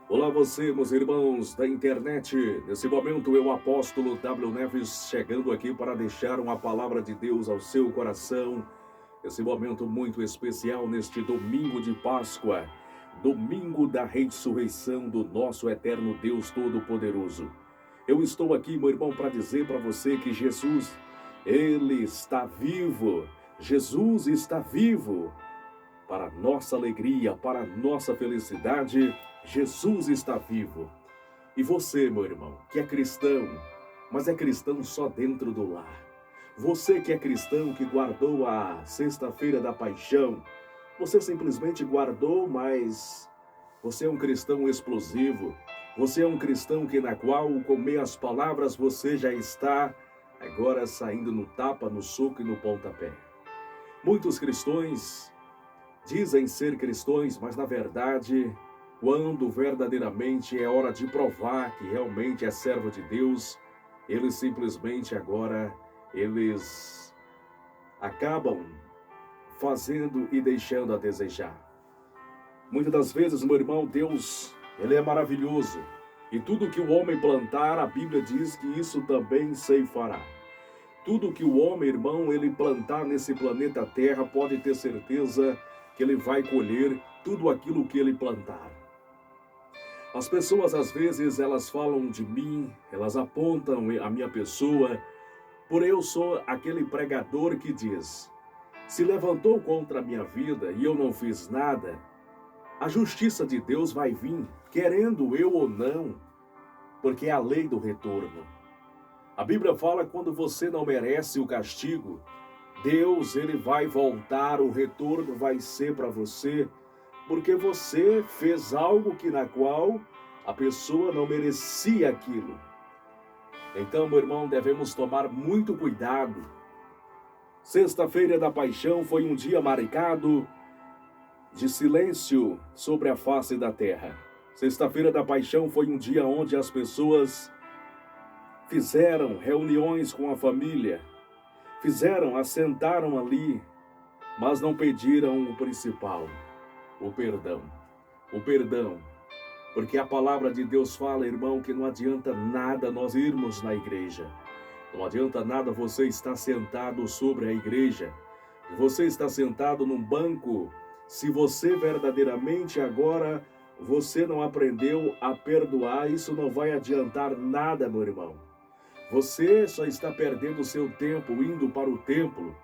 Olá você, meus irmãos da internet. Nesse momento, eu, apóstolo W. Neves, chegando aqui para deixar uma palavra de Deus ao seu coração. Esse momento muito especial neste domingo de Páscoa, domingo da ressurreição do nosso eterno Deus Todo-Poderoso. Eu estou aqui, meu irmão, para dizer para você que Jesus, Ele está vivo. Jesus está vivo. Para nossa alegria, para nossa felicidade, Jesus está vivo. E você, meu irmão, que é cristão, mas é cristão só dentro do lar. Você que é cristão, que guardou a sexta-feira da paixão, você simplesmente guardou, mas você é um cristão explosivo. Você é um cristão que na qual, com meias palavras, você já está agora saindo no tapa, no soco e no pontapé. Muitos cristãos dizem ser cristãos, mas na verdade, quando verdadeiramente é hora de provar que realmente é servo de Deus, eles simplesmente agora, eles acabam fazendo e deixando a desejar. Muitas das vezes, meu irmão, Deus, Ele é maravilhoso. E tudo que o homem plantar, a Bíblia diz que isso também ceifará. Tudo que o homem, irmão, ele plantar nesse planeta Terra, pode ter certeza que ele vai colher tudo aquilo que ele plantar. As pessoas, às vezes, elas falam de mim, elas apontam a minha pessoa, porém eu sou aquele pregador que diz: se levantou contra a minha vida e eu não fiz nada, a justiça de Deus vai vir, querendo eu ou não, porque é a lei do retorno. A Bíblia fala que quando você não merece o castigo, Deus, ele vai voltar, o retorno vai ser para você, porque você fez algo que na qual a pessoa não merecia aquilo. Então, meu irmão, devemos tomar muito cuidado. Sexta-feira da Paixão foi um dia marcado de silêncio sobre a face da terra. Sexta-feira da Paixão foi um dia onde as pessoas fizeram reuniões com a família, assentaram ali, mas não pediram o principal, o perdão. O perdão. Porque a palavra de Deus fala, irmão, que não adianta nada nós irmos na igreja. Não adianta nada você estar sentado sobre a igreja. Você está sentado num banco. Se você verdadeiramente agora, você não aprendeu a perdoar, isso não vai adiantar nada, meu irmão. Você só está perdendo o seu tempo indo para o templo.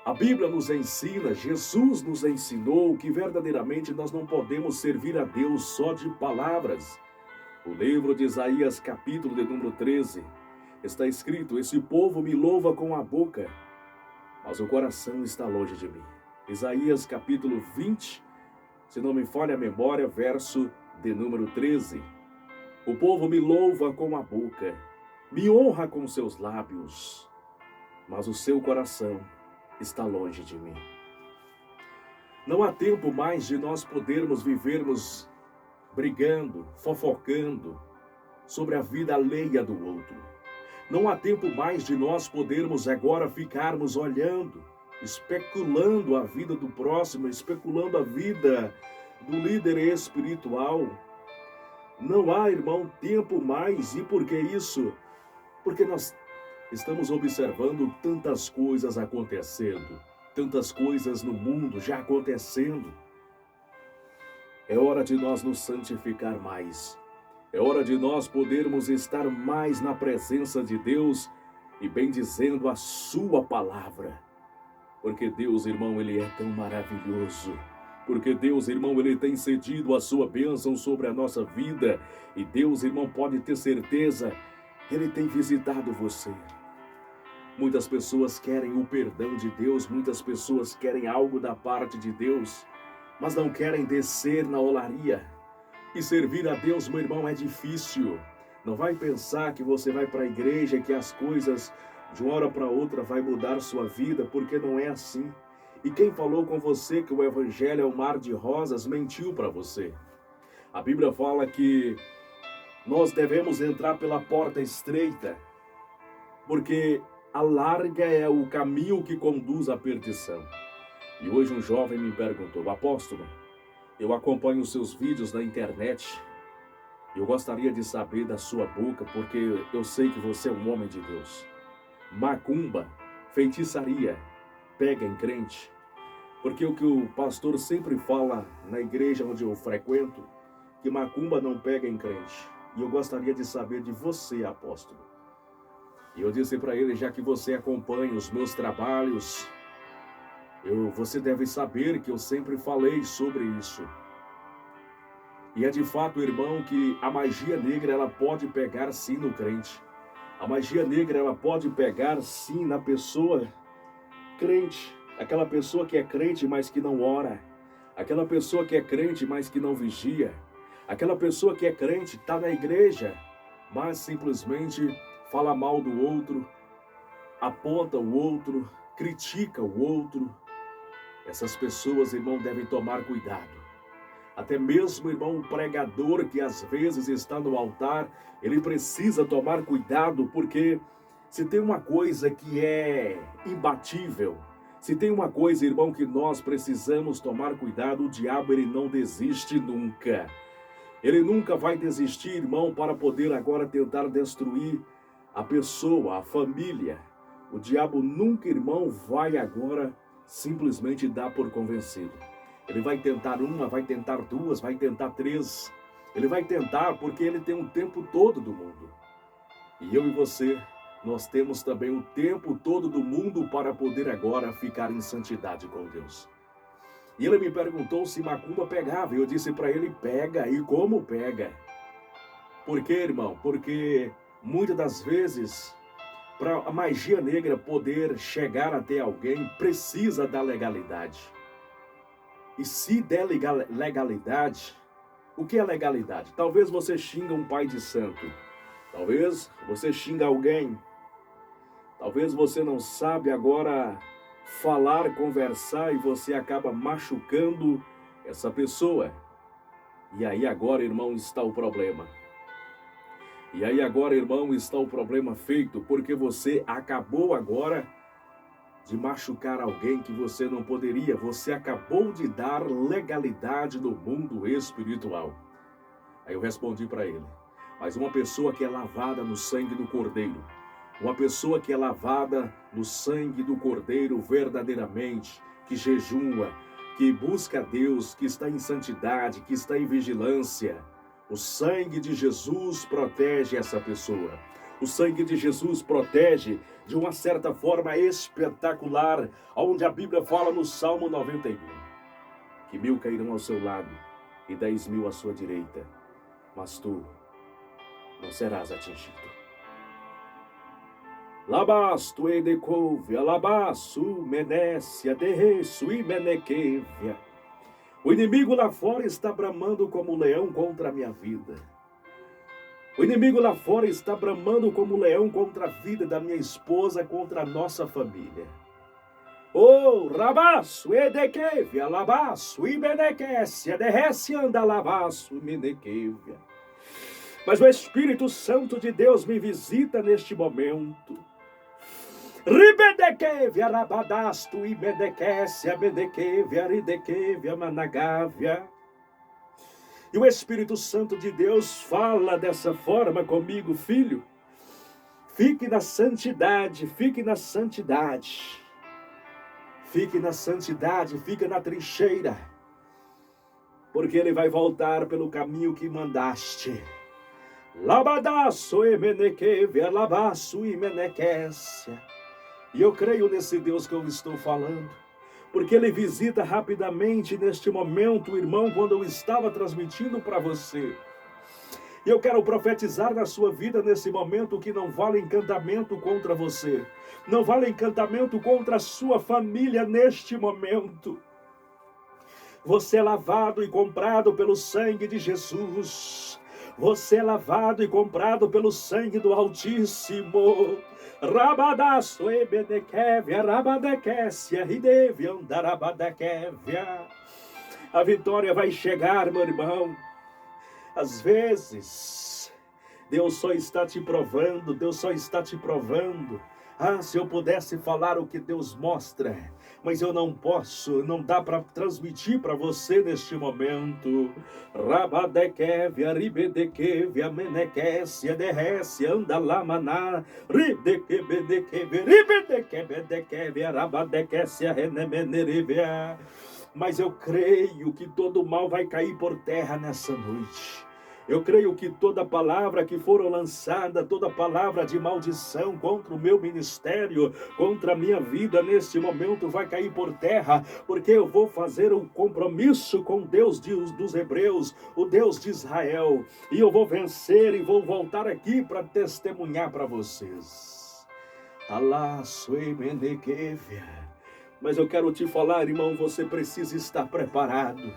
A Bíblia nos ensina, Jesus nos ensinou que verdadeiramente nós não podemos servir a Deus só de palavras. O livro de Isaías, capítulo de número 13, está escrito: esse povo me louva com a boca, mas o coração está longe de mim. Isaías, capítulo 20, se não me falha a memória, verso de número 13. O povo me louva com a boca, me honra com seus lábios, mas o seu coração está longe de mim. Não há tempo mais de nós podermos vivermos brigando, fofocando sobre a vida alheia do outro. Não há tempo mais de nós podermos agora ficarmos olhando, especulando a vida do próximo, especulando a vida do líder espiritual. Não há, irmão, tempo mais. E por que isso? Porque nós estamos observando tantas coisas acontecendo, tantas coisas no mundo já acontecendo. É hora de nós nos santificar mais. É hora de nós podermos estar mais na presença de Deus e bendizendo a sua palavra. Porque Deus, irmão, ele é tão maravilhoso. Porque Deus, irmão, ele tem cedido a sua bênção sobre a nossa vida. E Deus, irmão, pode ter certeza, ele tem visitado você. Muitas pessoas querem o perdão de Deus, muitas pessoas querem algo da parte de Deus, mas não querem descer na olaria. E servir a Deus, meu irmão, é difícil. Não vai pensar que você vai para a igreja e que as coisas de uma hora para outra vai mudar sua vida, porque não é assim. E quem falou com você que o evangelho é um mar de rosas, mentiu para você. A Bíblia fala que nós devemos entrar pela porta estreita, porque a larga é o caminho que conduz à perdição. E hoje um jovem me perguntou: apóstolo, Eu acompanho os seus vídeos na internet. Eu gostaria de saber da sua boca, porque eu sei que você é um homem de Deus. Macumba, feitiçaria, pega em crente? Porque o que o pastor sempre fala na igreja onde eu frequento, que macumba não pega em crente. E eu gostaria de saber de você, apóstolo. E eu disse para ele, já que você acompanha os meus trabalhos, você deve saber que eu sempre falei sobre isso. E é de fato, irmão, que a magia negra, ela pode pegar sim no crente. A magia negra, ela pode pegar sim na pessoa crente. Aquela pessoa que é crente, mas que não ora. Aquela pessoa que é crente, mas que não vigia. Aquela pessoa que é crente, está na igreja, mas simplesmente fala mal do outro, aponta o outro, critica o outro. Essas pessoas, irmão, devem tomar cuidado. Até mesmo, irmão, o pregador que às vezes está no altar, ele precisa tomar cuidado, porque se tem uma coisa que é imbatível, se tem uma coisa, irmão, que nós precisamos tomar cuidado, o diabo, ele não desiste nunca. Ele nunca vai desistir, irmão, para poder agora tentar destruir a pessoa, a família. O diabo nunca, irmão, vai agora simplesmente dar por convencido. Ele vai tentar uma, vai tentar duas, vai tentar três. Ele vai tentar porque ele tem o tempo todo do mundo. E eu e você, nós temos também o tempo todo do mundo para poder agora ficar em santidade com Deus. E ele me perguntou se macumba pegava. E eu disse para ele, pega. E como pega? Por quê, irmão? Porque muitas das vezes, para a magia negra poder chegar até alguém, precisa da legalidade. E se der legalidade, o que é legalidade? Talvez você xinga um pai de santo. Talvez você xinga alguém. Talvez você não sabe agora falar, conversar e você acaba machucando essa pessoa. E aí agora, irmão, está o problema. E aí agora, irmão, está o problema feito, porque você acabou agora de machucar alguém que você não poderia. Você acabou de dar legalidade no mundo espiritual. Aí eu respondi para ele, mas uma pessoa que é lavada no sangue do Cordeiro, uma pessoa que é lavada no sangue do Cordeiro verdadeiramente, que jejua, que busca a Deus, que está em santidade, que está em vigilância, o sangue de Jesus protege essa pessoa. O sangue de Jesus protege de uma certa forma espetacular, onde a Bíblia fala no Salmo 91, que 1000 cairão ao seu lado e 10.000 à sua direita, mas tu não serás atingido. Labasto e decouve, labaço, menécia, derreço e menequevia. O inimigo lá fora está bramando como um leão contra a minha vida. O inimigo lá fora está bramando como um leão contra a vida da minha esposa, contra a nossa família. Oh, rabaço, edequevia, labaço, e menequécia, derrece, anda, labaço, menequevia. Mas o Espírito Santo de Deus me visita neste momento. Ribedequevia, rabadasto, e menequécia, menequevia, ridequevia, managávia. E o Espírito Santo de Deus fala dessa forma comigo, filho. Fique na santidade, fique na santidade. Fique na santidade, fique na trincheira. Porque ele vai voltar pelo caminho que mandaste. Labadaço e menequevia, labaço e menequécia. E eu creio nesse Deus que eu estou falando. Porque ele visita rapidamente neste momento, irmão, quando eu estava transmitindo para você. E eu quero profetizar na sua vida nesse momento que não vale encantamento contra você. Não vale encantamento contra a sua família neste momento. Você é lavado e comprado pelo sangue de Jesus. Você é lavado e comprado pelo sangue do Altíssimo. Rabadaço e bedequevia, rabadequécia, ridevia, andarabadequevia. A vitória vai chegar, meu irmão. Às vezes, Deus só está te provando, Deus só está te provando. Ah, se eu pudesse falar o que Deus mostra, mas eu não posso, não dá para transmitir para você neste momento. Rabadekevia, ribedekevia, menequecia, derrecia, andalamaná, ribedekebedekevia, ribedekebedekevia, rabadequecia, renemenerevia. Mas eu creio que todo mal vai cair por terra nessa noite. Eu creio que toda palavra que for lançada, toda palavra de maldição contra o meu ministério, contra a minha vida neste momento vai cair por terra, porque eu vou fazer um compromisso com Deus dos Hebreus, o Deus de Israel, e eu vou vencer e vou voltar aqui para testemunhar para vocês. Alá, suemenekevia. Mas eu quero te falar, irmão, você precisa estar preparado.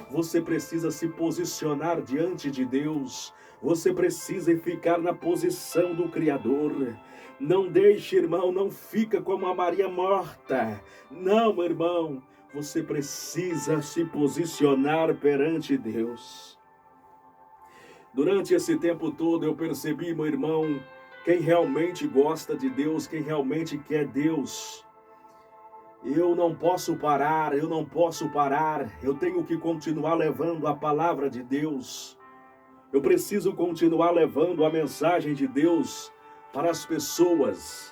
Você precisa se posicionar diante de Deus. Você precisa ficar na posição do Criador. Não deixe, irmão, não fica como a Maria morta. Não, irmão, você precisa se posicionar perante Deus. Durante esse tempo todo eu percebi, meu irmão, quem realmente gosta de Deus, quem realmente quer Deus. Eu não posso parar, eu tenho que continuar levando a palavra de Deus. Eu preciso continuar levando a mensagem de Deus para as pessoas.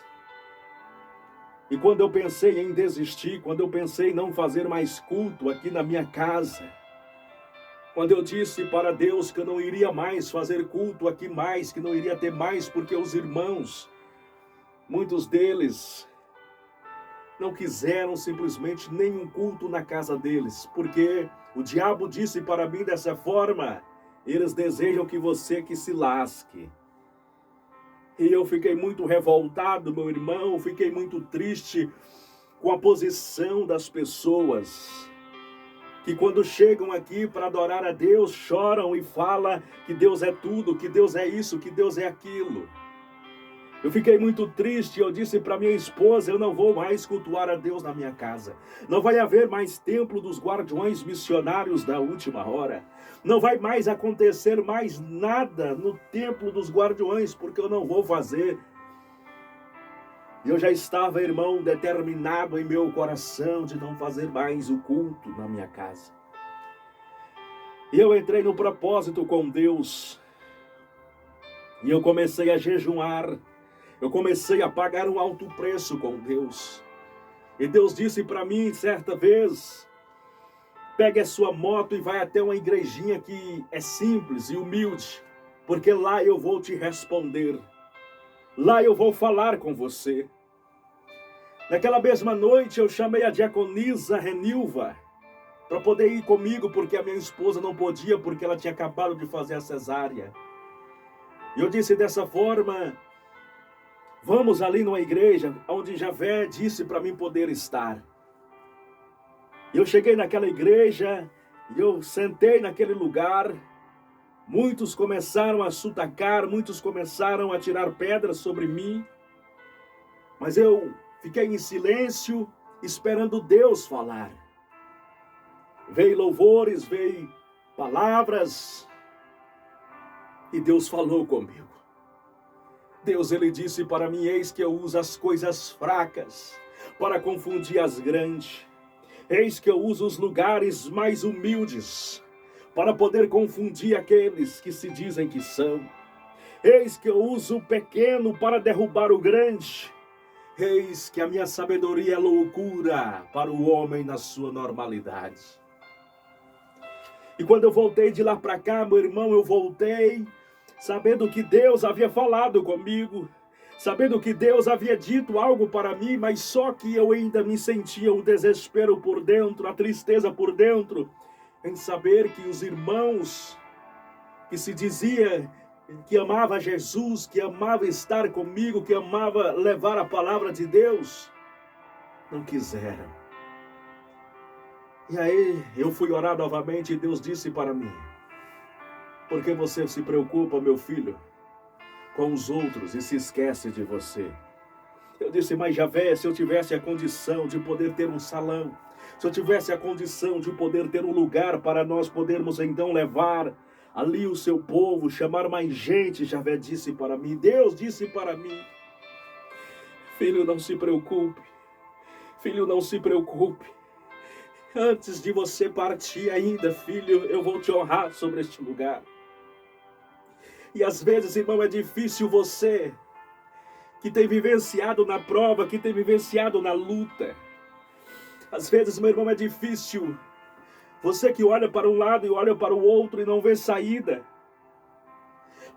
E quando eu pensei em desistir, quando eu pensei em não fazer mais culto aqui na minha casa, quando eu disse para Deus que eu não iria mais fazer culto aqui mais, que não iria ter mais, porque os irmãos, muitos deles não quiseram simplesmente nenhum culto na casa deles, porque o diabo disse para mim dessa forma: eles desejam que você que se lasque. E eu fiquei muito revoltado, meu irmão, fiquei muito triste com a posição das pessoas, que quando chegam aqui para adorar a Deus, choram e falam que Deus é tudo, que Deus é isso, que Deus é aquilo. Eu fiquei muito triste, eu disse para minha esposa, eu não vou mais cultuar a Deus na minha casa. Não vai haver mais templo dos guardiões missionários da última hora. Não vai mais acontecer mais nada no templo dos guardiões, porque eu não vou fazer. Eu já estava, irmão, determinado em meu coração de não fazer mais o culto na minha casa. E eu entrei no propósito com Deus. E eu comecei a jejuar. Eu comecei a pagar um alto preço com Deus. E Deus disse para mim certa vez: pegue a sua moto e vai até uma igrejinha que é simples e humilde, porque lá eu vou te responder. Lá eu vou falar com você. Naquela mesma noite eu chamei a diaconisa Renilva para poder ir comigo, porque a minha esposa não podia, porque ela tinha acabado de fazer a cesárea. E eu disse dessa forma: vamos ali numa igreja onde Javé disse para mim poder estar. Eu cheguei naquela igreja e eu sentei naquele lugar. Muitos começaram a sutacar, muitos começaram a tirar pedras sobre mim. Mas eu fiquei em silêncio, esperando Deus falar. Veio louvores, veio palavras, e Deus falou comigo. Deus, ele disse para mim: eis que eu uso as coisas fracas para confundir as grandes. Eis que eu uso os lugares mais humildes para poder confundir aqueles que se dizem que são. Eis que eu uso o pequeno para derrubar o grande. Eis que a minha sabedoria é loucura para o homem na sua normalidade. E quando eu voltei de lá para cá, meu irmão, eu voltei sabendo que Deus havia falado comigo, sabendo que Deus havia dito algo para mim, mas só que eu ainda me sentia o desespero por dentro, a tristeza por dentro, em saber que os irmãos que se dizia que amava Jesus, que amava estar comigo, que amava levar a palavra de Deus, não quiseram. E aí eu fui orar novamente e Deus disse para mim: por que você se preocupa, meu filho, com os outros e se esquece de você? Eu disse: mas Javé, se eu tivesse a condição de poder ter um salão, se eu tivesse a condição de poder ter um lugar para nós podermos então levar ali o seu povo, chamar mais gente, Javé disse para mim, Deus disse para mim: filho, não se preocupe. Filho, não se preocupe. Antes de você partir ainda, filho, eu vou te honrar sobre este lugar. E às vezes, irmão, é difícil você que tem vivenciado na prova, que tem vivenciado na luta. Às vezes, meu irmão, é difícil. Você que olha para um lado e olha para o outro e não vê saída.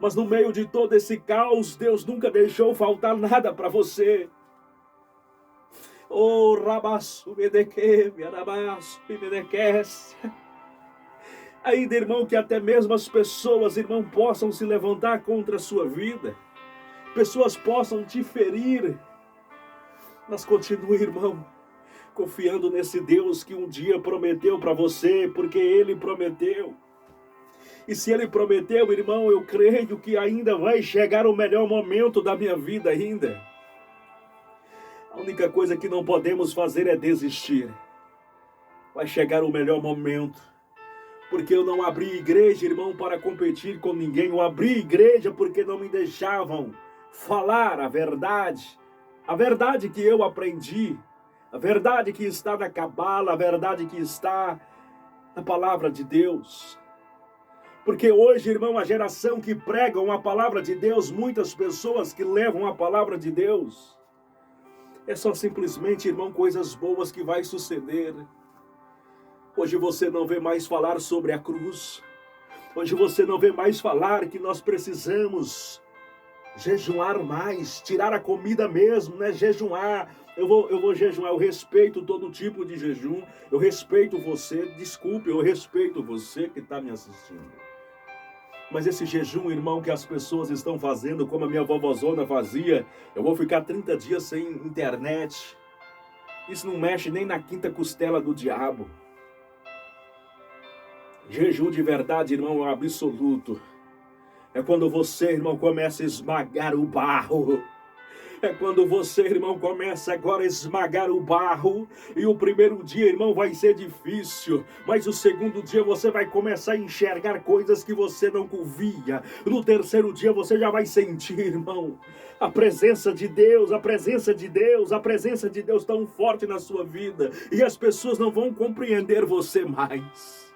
Mas no meio de todo esse caos, Deus nunca deixou faltar nada para você. Oh, rabaço, medeque, rabaço, medequece. Ainda, irmão, que até mesmo as pessoas, irmão, possam se levantar contra a sua vida. Pessoas possam te ferir. Mas continue, irmão, confiando nesse Deus que um dia prometeu para você, porque Ele prometeu. E se Ele prometeu, irmão, eu creio que ainda vai chegar o melhor momento da minha vida ainda. A única coisa que não podemos fazer é desistir. Vai chegar o melhor momento. Porque eu não abri igreja, irmão, para competir com ninguém. Eu abri igreja porque não me deixavam falar a verdade. A verdade que eu aprendi. A verdade que está na Cabala. A verdade que está na palavra de Deus. Porque hoje, irmão, a geração que pregam a palavra de Deus, muitas pessoas que levam a palavra de Deus, é só simplesmente, irmão, coisas boas que vai suceder. Hoje você não vê mais falar sobre a cruz. Hoje você não vê mais falar que nós precisamos jejuar mais, tirar a comida mesmo, né? Jejuar. Eu vou jejuar, eu respeito todo tipo de jejum. Eu respeito você, desculpe, eu respeito você que está me assistindo. Mas esse jejum, irmão, que as pessoas estão fazendo, como a minha vovózona fazia, eu vou ficar 30 dias sem internet. Isso não mexe nem na quinta costela do diabo. Jejum de verdade, irmão, é um absoluto. É quando você, irmão, começa a esmagar o barro. É quando você, irmão, começa agora a esmagar o barro. E o primeiro dia, irmão, vai ser difícil. Mas o segundo dia você vai começar a enxergar coisas que você não via. No terceiro dia você já vai sentir, irmão, a presença de Deus, a presença de Deus, a presença de Deus tão forte na sua vida. E as pessoas não vão compreender você mais.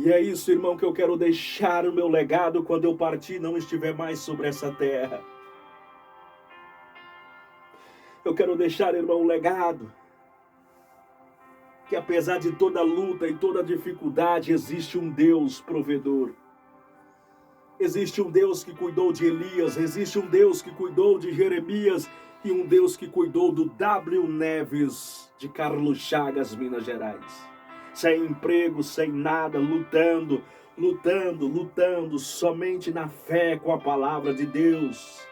E é isso, irmão, que eu quero deixar o meu legado quando eu partir e não estiver mais sobre essa terra. Eu quero deixar, irmão, um legado. Que apesar de toda luta e toda dificuldade, existe um Deus provedor. Existe um Deus que cuidou de Elias, existe um Deus que cuidou de Jeremias e um Deus que cuidou do W. Neves de Carlos Chagas, Minas Gerais. Sem emprego, sem nada, lutando, somente na fé com a palavra de Deus.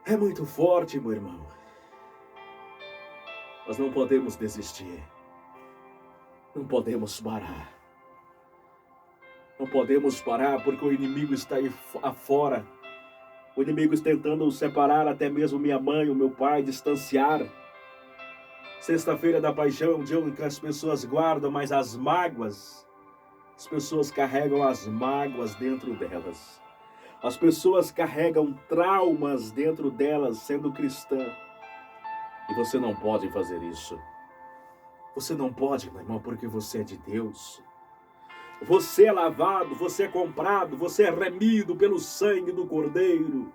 É muito forte, meu irmão. Nós não podemos desistir. Não podemos parar. Não podemos parar porque o inimigo está aí afora. O inimigo está tentando separar até mesmo minha mãe, o meu pai, distanciar. Sexta-feira da paixão é um dia em que as pessoas guardam, mas as mágoas, as pessoas carregam as mágoas dentro delas. As pessoas carregam traumas dentro delas, sendo cristã. E você não pode fazer isso. Você não pode, meu irmão, porque você é de Deus. Você é lavado, você é comprado, você é remido pelo sangue do Cordeiro.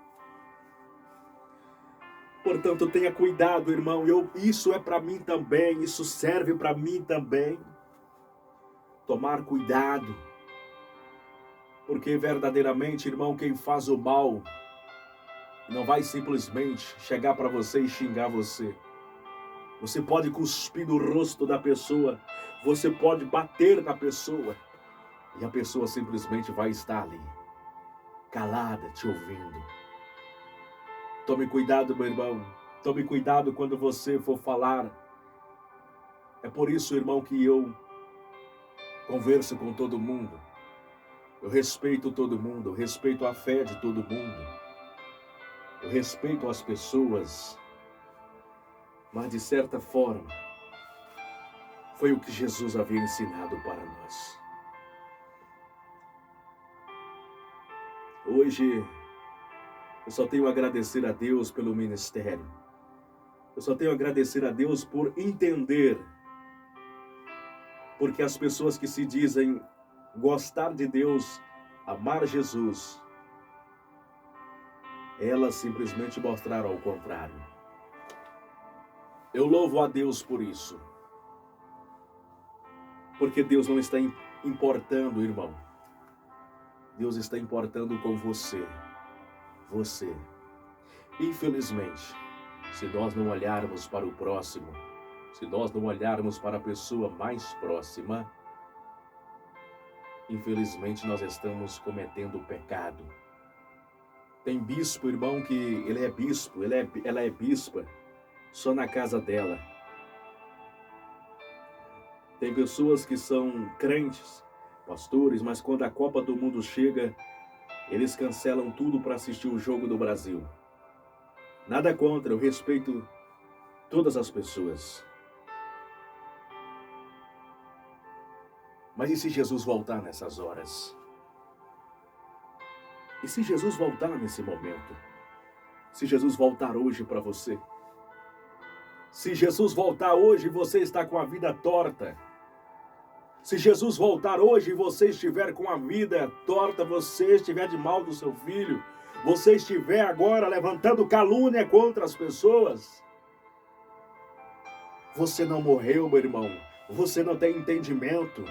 Portanto, tenha cuidado, irmão. Isso é para mim também, isso serve para mim também. Tomar cuidado. Porque verdadeiramente, irmão, quem faz o mal não vai simplesmente chegar para você e xingar você. Você pode cuspir no rosto da pessoa, você pode bater na pessoa, e a pessoa simplesmente vai estar ali, calada, te ouvindo. Tome cuidado, meu irmão. Tome cuidado quando você for falar. É por isso, irmão, que eu converso com todo mundo. Eu respeito todo mundo. Eu respeito a fé de todo mundo. Eu respeito as pessoas. Mas, de certa forma, foi o que Jesus havia ensinado para nós. Hoje, Eu só tenho a agradecer a Deus pelo ministério. Eu só tenho a agradecer a Deus por entender. Porque as pessoas que se dizem gostar de Deus, amar Jesus, elas simplesmente mostraram ao contrário. Eu louvo a Deus por isso. Porque Deus não está importando, irmão. Deus está importando com você. Você. Infelizmente, se nós não olharmos para o próximo, se nós não olharmos para a pessoa mais próxima, infelizmente nós estamos cometendo pecado. Tem bispo, irmão, que ele é bispo, ela é bispa, só na casa dela. Tem pessoas que são crentes, pastores, mas quando a Copa do Mundo chega, eles cancelam tudo para assistir o jogo do Brasil. Nada contra, eu respeito todas as pessoas. Mas e se Jesus voltar nessas horas? E se Jesus voltar nesse momento? Se Jesus voltar hoje para você? Se Jesus voltar hoje e você está com a vida torta? Se Jesus voltar hoje e você estiver com a vida torta, você estiver de mal do seu filho, você estiver agora levantando calúnia contra as pessoas, você não morreu, meu irmão. Você não tem entendimento.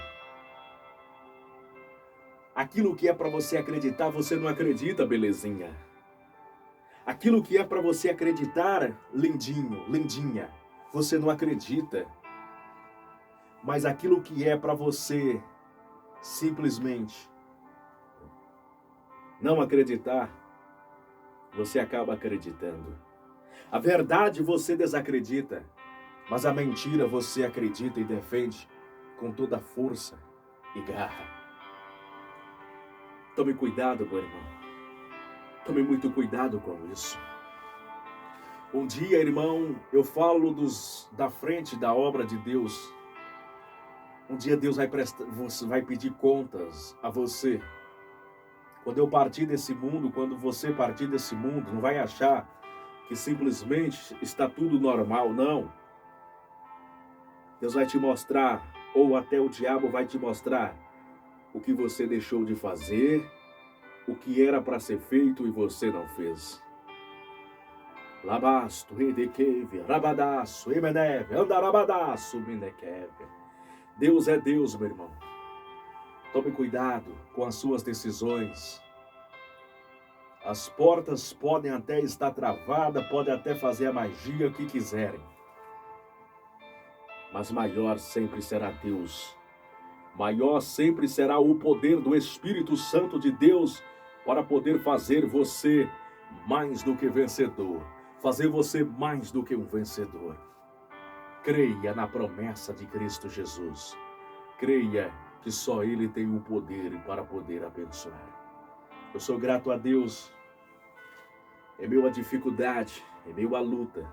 Aquilo que é para você acreditar, você não acredita, belezinha. Aquilo que é para você acreditar, lindinho, lindinha, você não acredita. Mas aquilo que é para você simplesmente não acreditar, você acaba acreditando. A verdade você desacredita, mas a mentira você acredita e defende com toda a força e garra. Tome cuidado, meu irmão. Tome muito cuidado com isso. Um dia, irmão, eu falo da frente da obra de Deus. Um dia Deus vai pedir contas a você. Quando eu partir desse mundo, quando você partir desse mundo, não vai achar que simplesmente está tudo normal, não. Deus vai te mostrar, ou até o diabo vai te mostrar, o que você deixou de fazer, o que era para ser feito e você não fez. Labasto, edekeve, rabadaço, emeneve, andarabadaço, minekeve. Deus é Deus, meu irmão. Tome cuidado com as suas decisões. As portas podem até estar travadas, podem até fazer a magia que quiserem. Mas maior sempre será Deus. Maior sempre será o poder do Espírito Santo de Deus para poder fazer você mais do que vencedor. Fazer você mais do que um vencedor. Creia na promessa de Cristo Jesus. Creia que só Ele tem o poder para poder abençoar. Eu sou grato a Deus. Em meio à dificuldade, em meio à luta,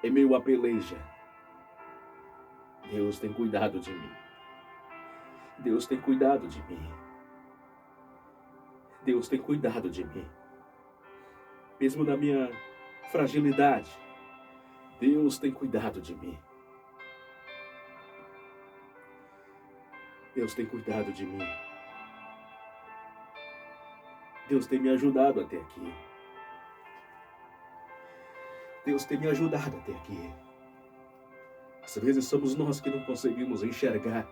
em meio à peleja, Deus tem cuidado de mim. Deus tem cuidado de mim. Deus tem cuidado de mim. Mesmo na minha fragilidade, Deus tem cuidado de mim. Deus tem cuidado de mim. Deus tem me ajudado até aqui. Deus tem me ajudado até aqui. Às vezes somos nós que não conseguimos enxergar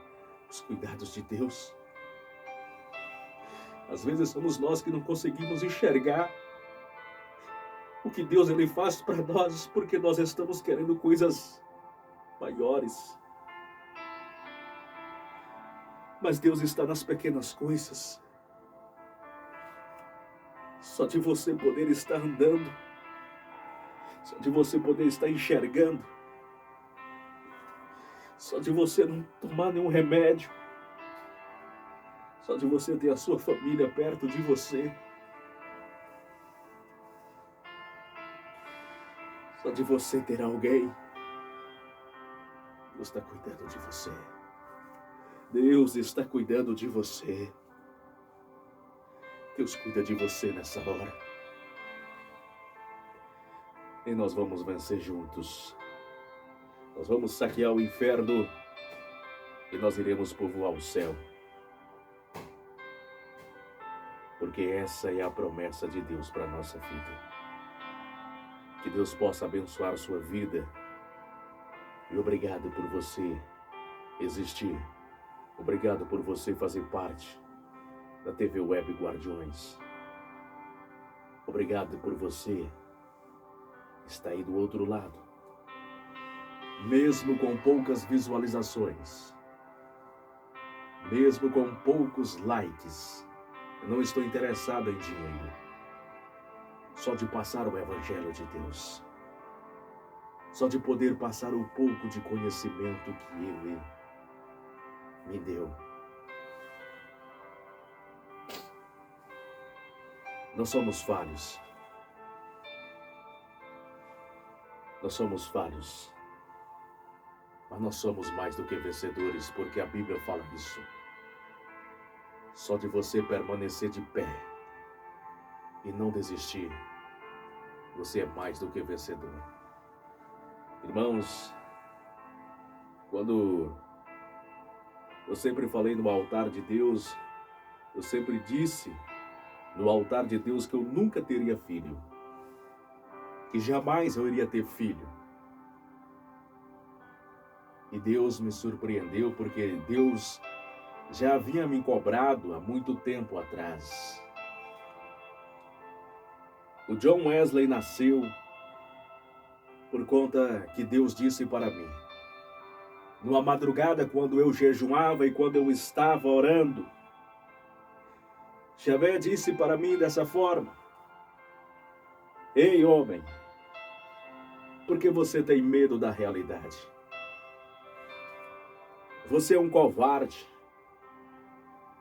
os cuidados de Deus. Às vezes somos nós que não conseguimos enxergar o que Deus ele faz para nós, porque nós estamos querendo coisas maiores. Mas Deus está nas pequenas coisas. Só de você poder estar andando, só de você poder estar enxergando, só de você não tomar nenhum remédio, só de você ter a sua família perto de você, só de você ter alguém, Deus está cuidando de você. Deus está cuidando de você. Deus cuida de você nessa hora. e nós vamos vencer juntos. Nós vamos saquear o inferno e nós iremos povoar o céu. Porque essa é a promessa de Deus para a nossa vida. Que Deus possa abençoar a sua vida. E obrigado por você existir. Obrigado por você fazer parte da TV Web Guardiões. Obrigado por você estar aí do outro lado. Mesmo com poucas visualizações, mesmo com poucos likes, eu não estou interessado em dinheiro. Só de passar o Evangelho de Deus. Só de poder passar o pouco de conhecimento que Ele me deu. Nós somos falhos. Nós somos falhos. Mas nós somos mais do que vencedores, porque a Bíblia fala isso. Só de você permanecer de pé e não desistir, você é mais do que vencedor. Irmãos, quando eu sempre falei no altar de Deus, eu sempre disse no altar de Deus que eu nunca teria filho, que jamais eu iria ter filho. E Deus me surpreendeu, porque Deus já havia me cobrado há muito tempo atrás. O John Wesley nasceu por conta que Deus disse para mim. Numa madrugada, quando eu jejuava e quando eu estava orando, Javé disse para mim dessa forma: Ei, homem, por que você tem medo da realidade? Você é um covarde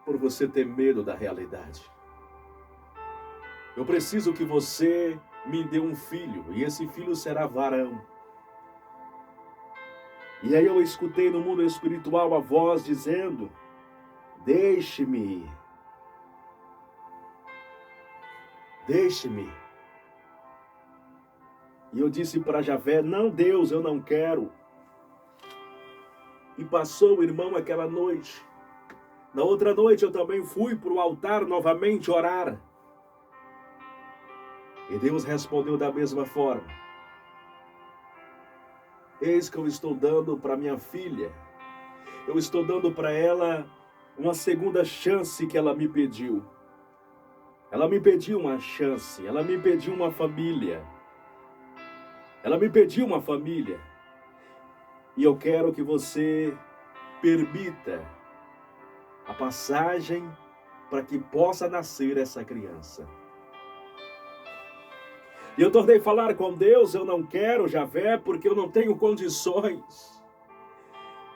por você ter medo da realidade. Eu preciso que você me dê um filho, e esse filho será varão. E aí eu escutei no mundo espiritual a voz dizendo: Deixe-me. Deixe-me. E eu disse para Javé: Não, Deus, eu não quero. E passou, irmão, aquela noite. Na outra noite eu também fui para o altar novamente orar. E Deus respondeu da mesma forma. Eis que eu estou dando para minha filha. Eu estou dando para ela uma segunda chance que ela me pediu. Ela me pediu uma chance. Ela me pediu uma família. Ela me pediu uma família. E eu quero que você permita a passagem para que possa nascer essa criança. E eu tornei a falar com Deus: eu não quero, Javé, porque eu não tenho condições.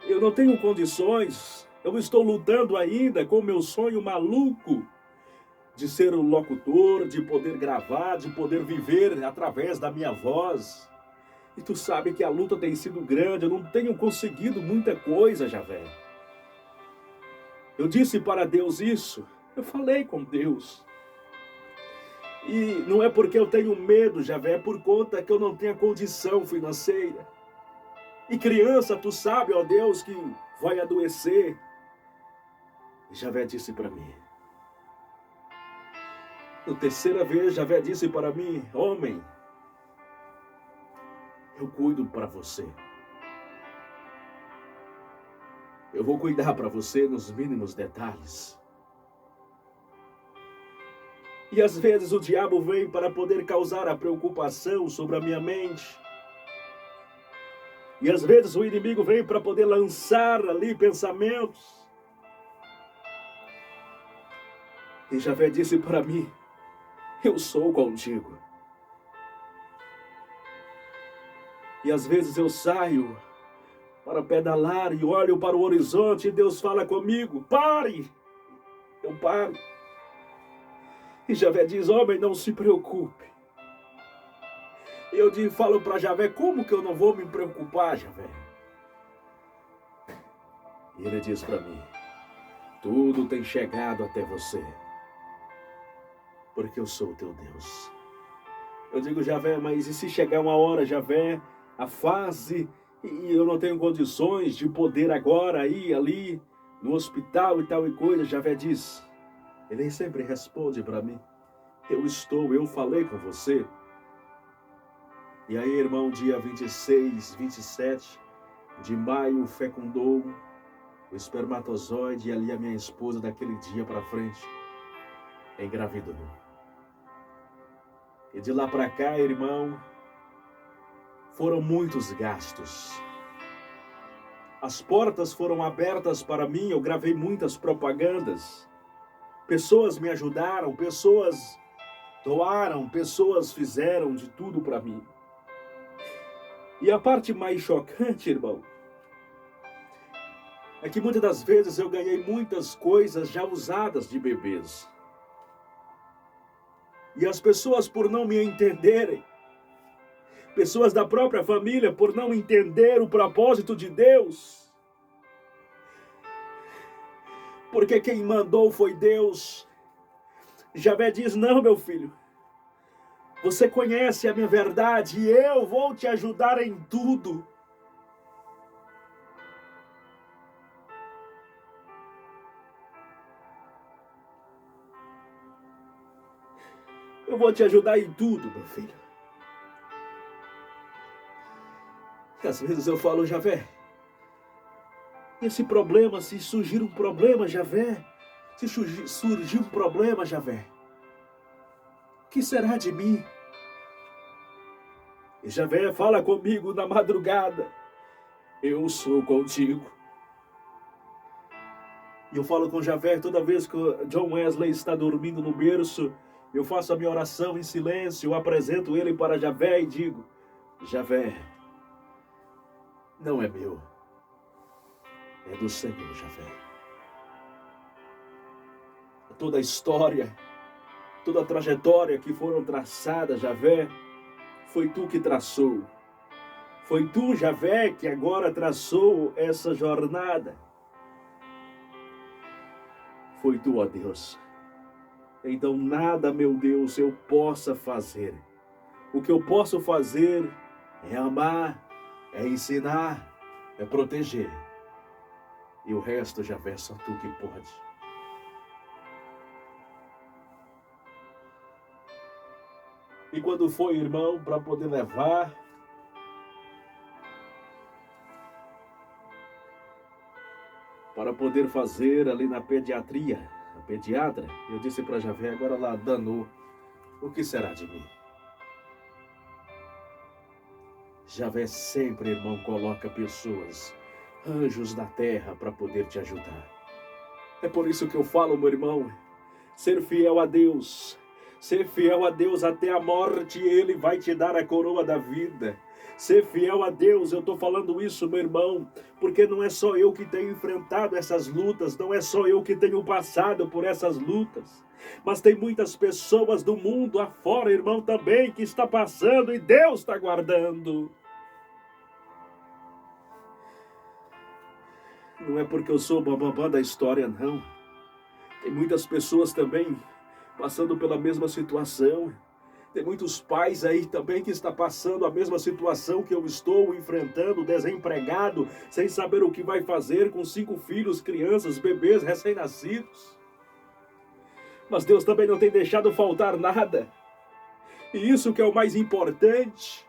Eu não tenho condições. Eu estou lutando ainda com o meu sonho maluco de ser um locutor, de poder gravar, de poder viver através da minha voz. E tu sabe que a luta tem sido grande, eu não tenho conseguido muita coisa, Javé. Eu disse para Deus isso, eu falei com Deus. E não é porque eu tenho medo, Javé, é por conta que eu não tenho a condição financeira. E criança, tu sabe, ó Deus, que vai adoecer. E Javé disse para mim. Na terceira vez, Javé disse para mim: Homem, eu cuido para você. Eu vou cuidar para você nos mínimos detalhes. E às vezes o diabo vem para poder causar a preocupação sobre a minha mente. E às vezes o inimigo vem para poder lançar ali pensamentos. E Javé disse para mim: eu sou contigo. E às vezes eu saio para pedalar e olho para o horizonte e Deus fala comigo: pare! Eu paro. E Javé diz: homem, não se preocupe. Eu falo para Javé: como que eu não vou me preocupar, Javé? E ele diz para mim: tudo tem chegado até você, porque eu sou o teu Deus. Eu digo, Javé, mas e se chegar uma hora, Javé, a fase, e eu não tenho condições de poder agora ir ali no hospital e tal e coisa? Javé diz, ele sempre responde para mim, eu falei com você. E aí, irmão, dia 26, 27 de maio, fecundou o espermatozoide e ali a minha esposa, daquele dia para frente, engravidou. E de lá para cá, irmão, foram muitos gastos. As portas foram abertas para mim, eu gravei muitas propagandas. Pessoas me ajudaram, pessoas doaram, pessoas fizeram de tudo para mim. E a parte mais chocante, irmão, é que muitas das vezes eu ganhei muitas coisas já usadas de bebês. E as pessoas, por não me entenderem, pessoas da própria família, por não entender o propósito de Deus, porque quem mandou foi Deus. Javé diz, não, meu filho, você conhece a minha verdade e eu vou te ajudar em tudo. Eu vou te ajudar em tudo, meu filho. E às vezes eu falo, Javé, esse problema, se surgir um problema, Javé, se surgir um problema, Javé, o que será de mim? E Javé fala comigo na madrugada, eu sou contigo. E eu falo com Javé toda vez que o John Wesley está dormindo no berço, eu faço a minha oração em silêncio, eu apresento ele para Javé e digo, Javé, não é meu, é do Senhor, Javé. Toda a história, toda a trajetória que foram traçadas, Javé, foi tu que traçou. Foi tu, Javé, que agora traçou essa jornada. Foi tu, ó Deus. Então nada, meu Deus, eu possa fazer. O que eu posso fazer é amar, é ensinar, é proteger. E o resto, Javé, só tu que pode. E quando foi, irmão, para poder levar, para poder fazer ali na pediatria, a pediatra, eu disse para Javé, agora lá danou, o que será de mim? Javé sempre, irmão, coloca pessoas, anjos da terra para poder te ajudar. É por isso que eu falo, meu irmão, ser fiel a Deus, ser fiel a Deus até a morte, Ele vai te dar a coroa da vida. Ser fiel a Deus, eu estou falando isso, meu irmão, porque não é só eu que tenho enfrentado essas lutas, não é só eu que tenho passado por essas lutas, mas tem muitas pessoas do mundo afora, irmão, também, que está passando e Deus está guardando. Não é porque eu sou o bambambam da história, não. Tem muitas pessoas também passando pela mesma situação. Tem muitos pais aí também que estão passando a mesma situação que eu estou enfrentando, desempregado, sem saber o que vai fazer com 5 filhos, crianças, bebês recém-nascidos. Mas Deus também não tem deixado faltar nada. E isso que é o mais importante.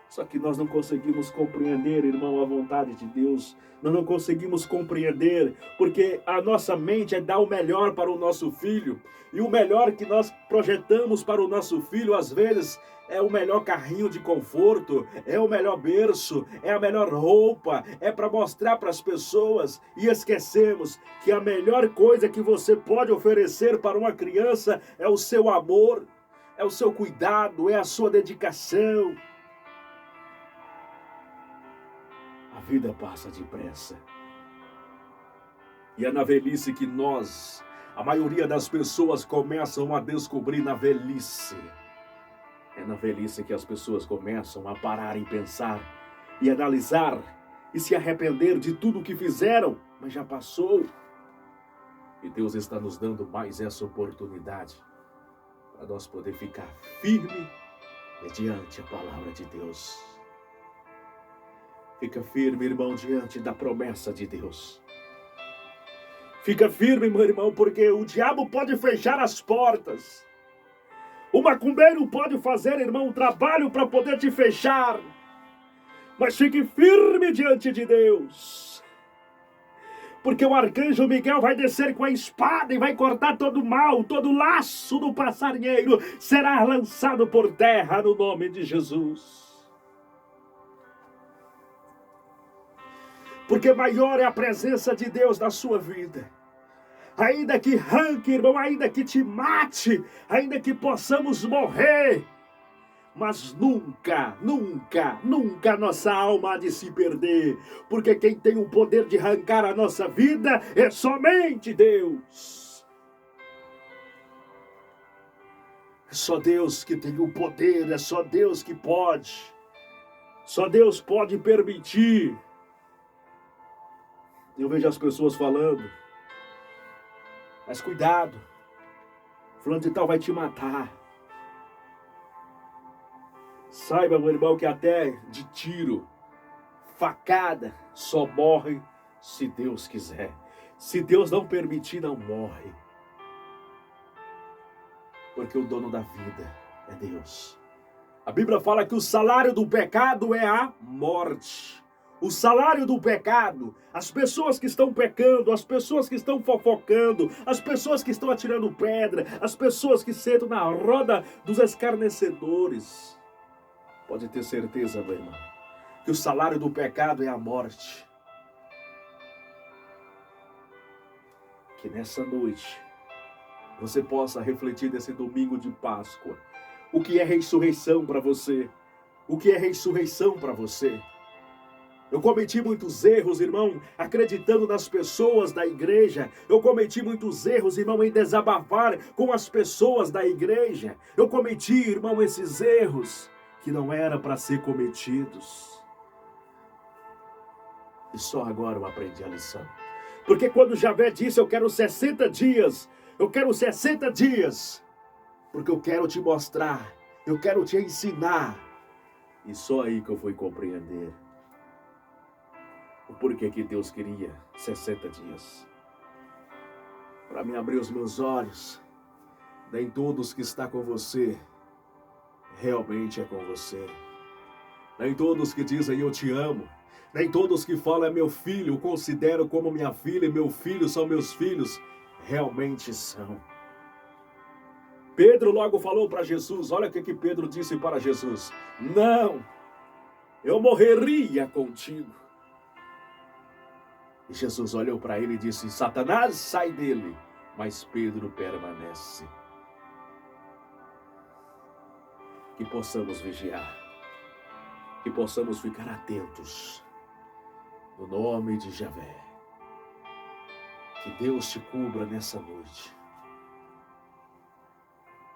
Só que nós não conseguimos compreender, irmão, a vontade de Deus. Nós não conseguimos compreender, porque a nossa mente é dar o melhor para o nosso filho. E o melhor que nós projetamos para o nosso filho, às vezes, é o melhor carrinho de conforto, é o melhor berço, é a melhor roupa, é para mostrar para as pessoas. E esquecemos que a melhor coisa que você pode oferecer para uma criança é o seu amor, é o seu cuidado, é a sua dedicação. A vida passa depressa. E é na velhice que a maioria das pessoas começam a descobrir na velhice. É na velhice que as pessoas começam a parar e pensar, e analisar, e se arrepender de tudo que fizeram, mas já passou. E Deus está nos dando mais essa oportunidade, para nós poder ficar firme mediante a palavra de Deus. Fica firme, irmão, diante da promessa de Deus. Fica firme, meu irmão, porque o diabo pode fechar as portas. O macumbeiro pode fazer, irmão, um trabalho para poder te fechar. Mas fique firme diante de Deus. Porque o arcanjo Miguel vai descer com a espada e vai cortar todo o mal, todo o laço do passarinheiro será lançado por terra no nome de Jesus. Porque maior é a presença de Deus na sua vida. Ainda que arranque, irmão, ainda que te mate, ainda que possamos morrer, mas nunca, nunca, nunca nossa alma há de se perder, porque quem tem o poder de arrancar a nossa vida é somente Deus. É só Deus que tem o poder, é só Deus que pode. Só Deus pode permitir. Eu vejo as pessoas falando, mas cuidado, fulano de tal vai te matar. Saiba, meu irmão, que até de tiro, facada, só morre se Deus quiser. Se Deus não permitir, não morre. Porque o dono da vida é Deus. A Bíblia fala que o salário do pecado é a morte. O salário do pecado, as pessoas que estão pecando, as pessoas que estão fofocando, as pessoas que estão atirando pedra, as pessoas que sentam na roda dos escarnecedores. Pode ter certeza, meu irmão, que o salário do pecado é a morte. Que nessa noite você possa refletir nesse domingo de Páscoa. O que é ressurreição para você? O que é ressurreição para você? Eu cometi muitos erros, irmão, acreditando nas pessoas da igreja. Eu cometi muitos erros, irmão, em desabafar com as pessoas da igreja. Eu cometi, irmão, esses erros que não era para ser cometidos. E só agora eu aprendi a lição. Porque quando Javé disse, eu quero 60 dias, eu quero 60 dias, porque eu quero te mostrar, eu quero te ensinar. E só aí que eu fui compreender o porquê que Deus queria 60 dias. Para me abrir os meus olhos. Nem todos que está com você realmente é com você. Nem todos que dizem eu te amo. Nem todos que falam é meu filho, eu considero como minha filha e meu filho são meus filhos. Realmente são. Pedro logo falou para Jesus, olha o que Pedro disse para Jesus. Não, eu morreria contigo. E Jesus olhou para ele e disse, Satanás, sai dele. Mas Pedro permanece. Que possamos vigiar. Que possamos ficar atentos. No nome de Javé. Que Deus te cubra nessa noite.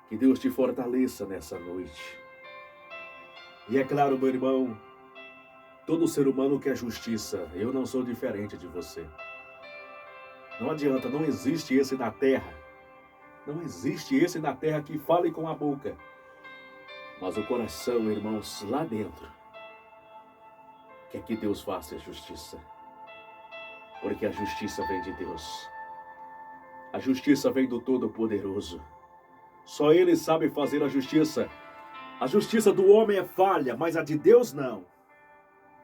Que Deus te fortaleça nessa noite. E é claro, meu irmão, todo ser humano quer justiça. Eu não sou diferente de você. Não adianta, não existe esse na terra. Não existe esse na terra que fale com a boca. Mas o coração, irmãos, lá dentro, quer que Deus faça a justiça. Porque a justiça vem de Deus. A justiça vem do Todo-Poderoso. Só Ele sabe fazer a justiça. A justiça do homem é falha, mas a de Deus não.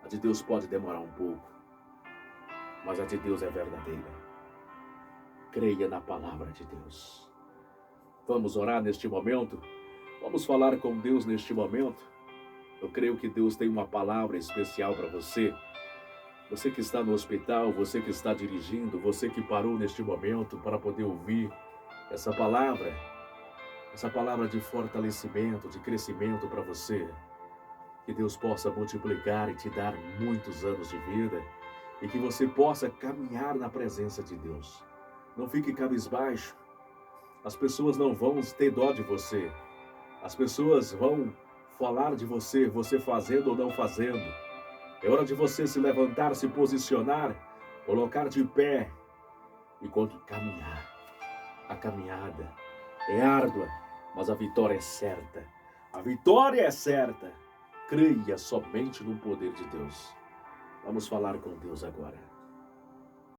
A de Deus pode demorar um pouco, mas a de Deus é verdadeira. Creia na palavra de Deus. Vamos orar neste momento? Vamos falar com Deus neste momento? Eu creio que Deus tem uma palavra especial para você. Você que está no hospital, você que está dirigindo, você que parou neste momento para poder ouvir essa palavra de fortalecimento, de crescimento para você. Que Deus possa multiplicar e te dar muitos anos de vida e que você possa caminhar na presença de Deus. Não fique cabisbaixo. As pessoas não vão ter dó de você. As pessoas vão falar de você, você fazendo ou não fazendo. É hora de você se levantar, se posicionar, colocar de pé e caminhar. A caminhada é árdua, mas a vitória é certa. A vitória é certa. Creia somente no poder de Deus. Vamos falar com Deus agora.